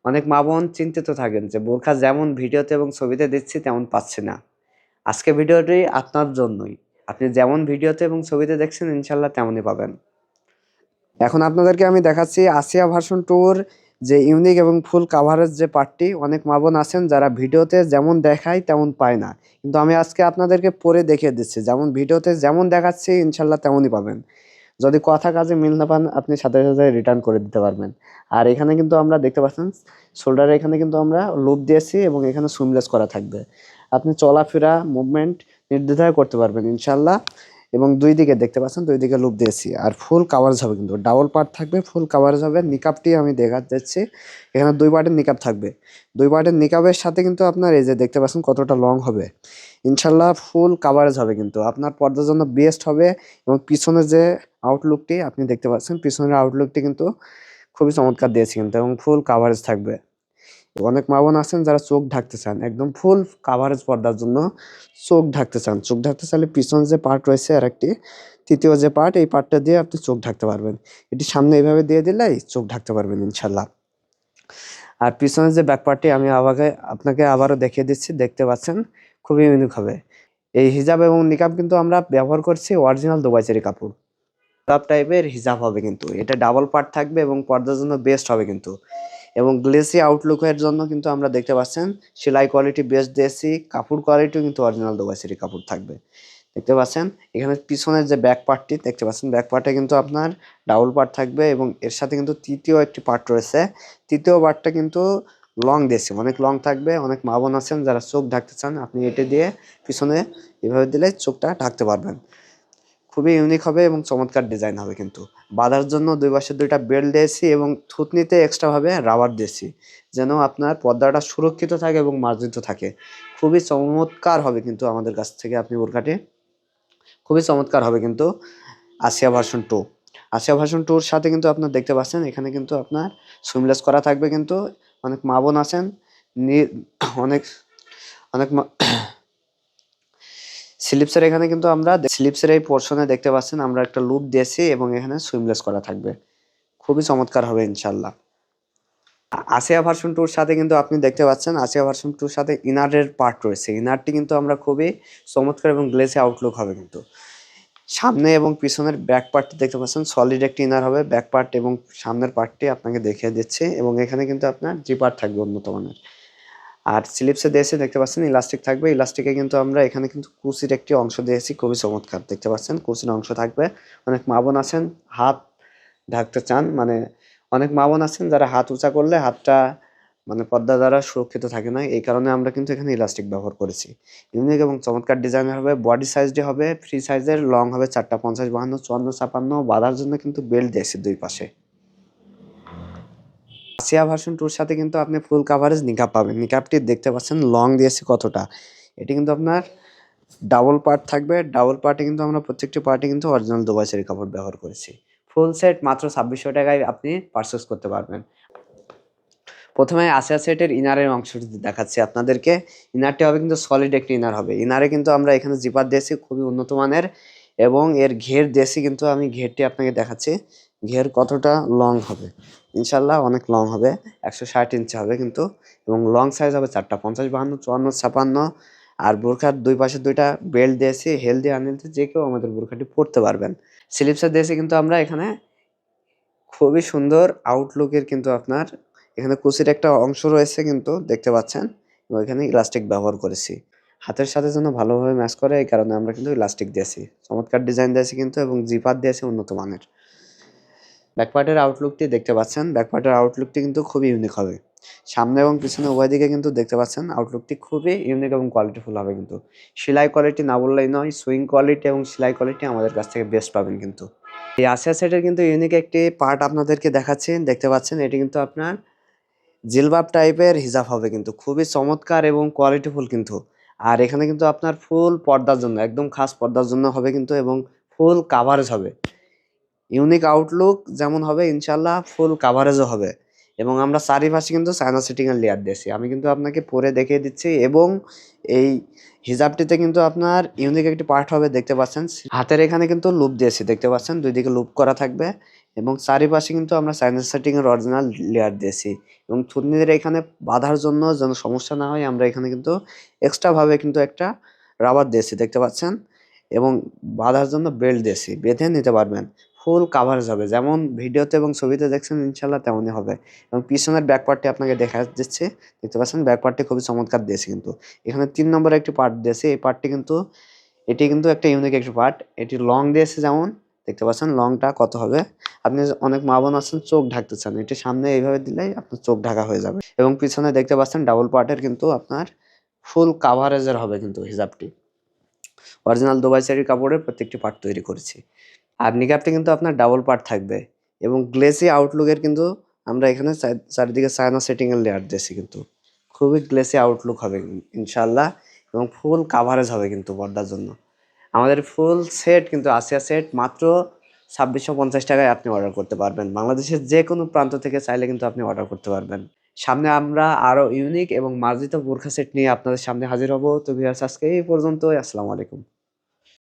অনেক মা বোন চিন্তিত থাকেন যে বোরখা যেমন ভিডিওতে এবং ছবিতে দিচ্ছি তেমন পাচ্ছি না। আজকে ভিডিওটি আপনার জন্যই। আপনি যেমন ভিডিওতে এবং ছবিতে দেখছেন ইনশাল্লাহ তেমনই পাবেন। এখন আপনাদেরকে আমি দেখাচ্ছি আসিয়া ভার্সন 2 যে ইউনিক এবং ফুল কাভারেজ যে পার্টটি। অনেক মা বোন আছেন যারা ভিডিওতে যেমন দেখায় তেমন পায় না, কিন্তু আমি আজকে আপনাদেরকে পরে দেখিয়ে দিচ্ছি যেমন ভিডিওতে যেমন দেখাচ্ছি ইনশাল্লাহ তেমনই পাবেন। যদি কথা কাজে মিল না পান আপনি সাথে সাথে রিটার্ন করে দিতে পারবেন। আর এখানে কিন্তু আমরা দেখতে পাচ্ছেন শোল্ডারে এখানে কিন্তু আমরা লুপ দিয়েছি এবং এখানে সুমলেস করা থাকবে। আপনি চলাফেরা মুভমেন্ট নির্দ্বিধায় করতে পারবেন ইনশাল্লাহ। এবং দুই দিকে দেখতে পাচ্ছেন দুই দিকে লুপ দিয়েছি। আর ফুল কাভারেজ হবে, কিন্তু ডাবল পার্ট থাকবে, ফুল কাভারেজ হবে। নিকাবটি আমি দেখা যাচ্ছি, এখানে দুই পার্টের নিকাব থাকবে। দুই পার্টের নিকাবের সাথে কিন্তু আপনার এই যে দেখতে পাচ্ছেন কতটা লং হবে। ইনশাল্লাহ ফুল কাভারেজ হবে, কিন্তু আপনার পর্দার জন্য বেস্ট হবে। এবং পিছনে যে আউটলুকটি আপনি দেখতে পাচ্ছেন, পিছনের আউটলুকটি কিন্তু খুবই চমৎকার দিয়েছি কিন্তু, এবং ফুল কাভারেজ থাকবে। অনেক মা বোন আছেন যারা চোখ ঢাকতে চান, একদম ফুল কাভারেজ পর্দার জন্য চোখ ঢাকতে চান। চোখ ঢাকতে চাইলে পিছনে যে পার্ট রয়েছে আর একটি তৃতীয় যে পার্ট, এই পার্টটা দিয়ে আপনি চোখ ঢাকতে পারবেন। এটি সামনে এইভাবে দিয়ে দিলেই চোখ ঢাকতে পারবেন ইনশাল্লাহ। আর পিছনের যে ব্যাক পার্টটি আমি আপনাকে আবারও দেখিয়ে দিচ্ছি, দেখতে পাচ্ছেন খুবই ইউনিক হবে। এই হিজাব এবং নিকাব কিন্তু আমরা ব্যবহার করছি অরিজিনাল দুবাই চেরি কাপড়। কাপ টাইপের হিজাব হবে, কিন্তু এটা ডাবল পার্ট থাকবে এবং পর্দার জন্য বেস্ট হবে কিন্তু। এবং গ্লেসি আউটলুকের জন্য কিন্তু আমরা দেখতে পাচ্ছেন সেলাই কোয়ালিটি বেস্ট দিয়েছি, কাপড় কোয়ালিটিও কিন্তু অরিজিনাল দুবাই চেরি কাপড় থাকবে। দেখতে পাচ্ছেন এখানে পিছনের যে ব্যাক পার্টটি দেখতে পাচ্ছেন, ব্যাক পার্টে কিন্তু আপনার ডাবল পার্ট থাকবে এবং এর সাথে কিন্তু তৃতীয় একটি পার্ট রয়েছে। তৃতীয় পার্টটা কিন্তু লং দিয়েছি, অনেক লং থাকবে। অনেক মা বোন আছেন যারা চোখ ঢাকতে চান, আপনি এটি দিয়ে পিছনে এভাবে দিলে চোখটা ঢাকতে পারবেন। খুবই ইউনিক হবে এবং চমৎকার ডিজাইন হবে কিন্তু। বাঁধার জন্য দুই পাশে দুইটা বেল্ট দিয়েছি এবং থুতনিতে এক্সট্রাভাবে রাবার দিয়েছি, যেন আপনার পর্দাটা সুরক্ষিত থাকে এবং মার্জিত থাকে। খুবই চমৎকার হবে কিন্তু আমাদের কাছ থেকে আপনি বোরকাটি খুবই চমৎকার হবে কিন্তু। আসিয়া ভার্সন 2, আসিয়া ভার্সন 2-র সাথে কিন্তু আপনার দেখতে পাচ্ছেন এখানে কিন্তু আপনার সুমলেস করা থাকবে কিন্তু। অনেক মা বোন আছেন অনেক অনেক স্লিপসের এখানে কিন্তু আমরা স্লিপসের এই পোর্শনে দেখতে পাচ্ছেন আমরা একটা লুপ দিয়েছি এবং এখানে সুইমলেস করা থাকবে। খুবই চমৎকার হবে ইনশাল্লাহ। আসিয়া ভার্সন 2-র সাথে কিন্তু আপনি দেখতে পাচ্ছেন আসিয়া ভার্সন 2-র সাথে ইনারের পার্ট রয়েছে। ইনারটি কিন্তু আমরা খুবই চমৎকার এবং গ্লেসি আউটলুক হবে কিন্তু। সামনে এবং পিছনের ব্যাক পার্টটি দেখতে পাচ্ছেন সলিড একটি ইনার হবে। ব্যাক পার্ট এবং সামনের পার্টটি আপনাকে দেখিয়ে দিচ্ছে এবং এখানে কিন্তু আপনার জিপার থাকবে উন্নত মানের। আর স্লিপসে দিয়েছে দেখতে পাচ্ছেন ইলাস্টিক থাকবে। ইলাস্টিকে কিন্তু আমরা এখানে কিন্তু কুচির একটি অংশ দিয়েছি, খুবই চমৎকার। দেখতে পাচ্ছেন কুচির অংশ থাকবে। অনেক মা বোন আছেন হাত ঢাকতে চান, মানে অনেক মা বোন আছেন যারা হাত উঁচা করলে হাতটা মানে পর্দা দ্বারা সুরক্ষিত থাকে না, এই কারণে আমরা কিন্তু এখানে ইলাস্টিক ব্যবহার করেছি। ইউনিক এবং চমৎকার ডিজাইনের হবে। বডি সাইজটি হবে ফ্রি সাইজের, লং হবে 4টা 50 52 54 56। বাঁধার জন্য কিন্তু বেল্ট দিয়েছি দুই পাশে। আসিয়া ভার্সন 2-র সাথে কিন্তু আপনি ফুল কাভারেজ নিকাব পাবেন। নিকাবটি দেখতে পাচ্ছেন লং দিয়েছি কতটা। এটি কিন্তু আপনার ডাবল পার্ট থাকবে। ডাবল পার্টে কিন্তু আমরা প্রত্যেকটি পার্টে কিন্তু অরিজিনাল দুবাই চেরি কাপড় ব্যবহার করেছি। ফুল সেট মাত্র 2600 টাকায় আপনি পারচেজ করতে পারবেন। প্রথমে আসিয়া সেটের ইনারের অংশটি দেখাচ্ছি আপনাদেরকে। ইনারটি হবে কিন্তু সলিড একটি ইনার হবে। ইনারে কিন্তু আমরা এখানে জিপার দিয়েছি খুবই উন্নত মানের এবং এর ঘের দিয়েছি কিন্তু। আমি ঘেরটি আপনাকে দেখাচ্ছি ঘের কতটা লং হবে। ইনশাল্লাহ অনেক লং হবে, 160 ইঞ্চি হবে কিন্তু। এবং লং সাইজ হবে 4টা 50 52 54 56। আর বোরখার দুই পাশে দুইটা বেল্ট দিয়েছি, হেলদি আনহেলদি যে কেউ আমাদের বোরখাটি পরতে পারবেন। স্লিপসে দিয়েছি কিন্তু আমরা এখানে খুবই সুন্দর আউটলুকের কিন্তু আপনার এখানে কুচির একটা অংশ রয়েছে কিন্তু দেখতে পাচ্ছেন, এবং এখানে ইলাস্টিক ব্যবহার করেছি হাতের সাথে যেন ভালোভাবে ম্যাচ করে, এই কারণে আমরা কিন্তু ইলাস্টিক দিয়েছি। চমৎকার ডিজাইন দিয়েছি কিন্তু এবং জিপার দিয়েছি উন্নত মানের। ব্যাকপার্টের আউটলুকটি দেখতে পাচ্ছেন, ব্যাকপার্টের আউটলুকটি কিন্তু খুবই ইউনিক হবে। সামনে এবং পিছনে উভয় দিকে কিন্তু দেখতে পাচ্ছেন আউটলুকটি খুবই ইউনিক এবং কোয়ালিটিফুল হবে কিন্তু। সেলাই কোয়ালিটি না বললেই নয়, সুইং কোয়ালিটি এবং সেলাই কোয়ালিটি আমাদের কাছ থেকে বেস্ট পাবেন কিন্তু। এই আসিয়া সেটের কিন্তু ইউনিক একটি পার্ট আপনাদেরকে দেখাচ্ছি, দেখতে পাচ্ছেন এটি কিন্তু আপনার জিলবাব টাইপের হিজাব হবে কিন্তু, খুবই চমৎকার এবং কোয়ালিটিফুল কিন্তু। আর এখানে কিন্তু আপনার ফুল পর্দার জন্য একদম খাস পর্দার জন্য হবে কিন্তু, এবং ফুল কাভারেজ হবে। ইউনিক আউটলুক যেমন হবে ইনশাল্লাহ ফুল কাভারেজও হবে। এবং আমরা চারিপাশে কিন্তু চায়না সিটিং এর লেয়ার দিয়েছি, আমি কিন্তু আপনাকে পরে দেখিয়ে দিচ্ছি। এবং এই হিজাবটিতে কিন্তু আপনার ইউনিক একটি পার্ট হবে দেখতে পাচ্ছেন, হাতের এখানে কিন্তু লুপ দিয়েছি দেখতে পাচ্ছেন, দুই দিকে লুপ করা থাকবে এবং চারিপাশে কিন্তু আমরা চাইনিজ সেটিং এর অরিজিনাল লেয়ার দিয়েছি এবং থুতনিদের এখানে বাঁধার জন্য যেন সমস্যা না হয় আমরা এখানে কিন্তু এক্সট্রা ভাবে কিন্তু একটা রাবার দিয়েছি, দেখতে পাচ্ছেন, এবং বাঁধার জন্য বেল্ট দিয়েছি, বেঁধে নিতে পারবেন। ফুল কাভারেজ হবে, যেমন ভিডিওতে এবং ছবিতে দেখছেন ইনশাল্লাহ তেমনই হবে। এবং পিছনের ব্যাক পার্টটি আপনাকে দেখা দিচ্ছে, দেখতে পাচ্ছেন ব্যাক পার্টটি খুবই চমৎকার দিয়েছি কিন্তু। এখানে 3 নম্বরে একটি পার্ট দিয়েছি, এই পার্টটি কিন্তু এটি কিন্তু একটা ইউনিক একটি পার্ট। এটি লং দিয়েছে, যেমন দেখতে পাচ্ছেন লংটা কত হবে। আপনি অনেক মা বোন আছেন চোখ ঢাকতে চান, এটি সামনে এইভাবে দিলেই আপনার চোখ ঢাকা হয়ে যাবে। এবং পিছনে দেখতে পাচ্ছেন ডাবল পার্টের কিন্তু আপনার ফুল কাভারেজের হবে কিন্তু হিজাবটি। অরিজিনাল দুবাই শাড়ির কাপড়ের প্রত্যেকটি পার্ট তৈরি করেছি। আর নিকাবটি কিন্তু আপনার ডাবল পার্ট থাকবে এবং গ্লেসি আউটলুকের কিন্তু আমরা এখানে চারিদিকে চায়না সেটিং এর লেয়ার দিয়েছি কিন্তু। খুবই গ্লেসি আউটলুক হবে ইনশাআল্লাহ এবং ফুল কাভারেজ হবে কিন্তু পর্দার জন্য। আমাদের ফুল সেট কিন্তু আসিয়া সেট মাত্র 2650 টাকায় আপনি অর্ডার করতে পারবেন। বাংলাদেশের যে কোনো প্রান্ত থেকে চাইলে কিন্তু আপনি অর্ডার করতে পারবেন। সামনে আমরা আরো ইউনিক এবং মার্জিত বোরখা সেট নিয়ে আপনাদের সামনে হাজির হব। তো ভিউয়ার্স আজকে এই পর্যন্তই। আসসালামু আলাইকুম।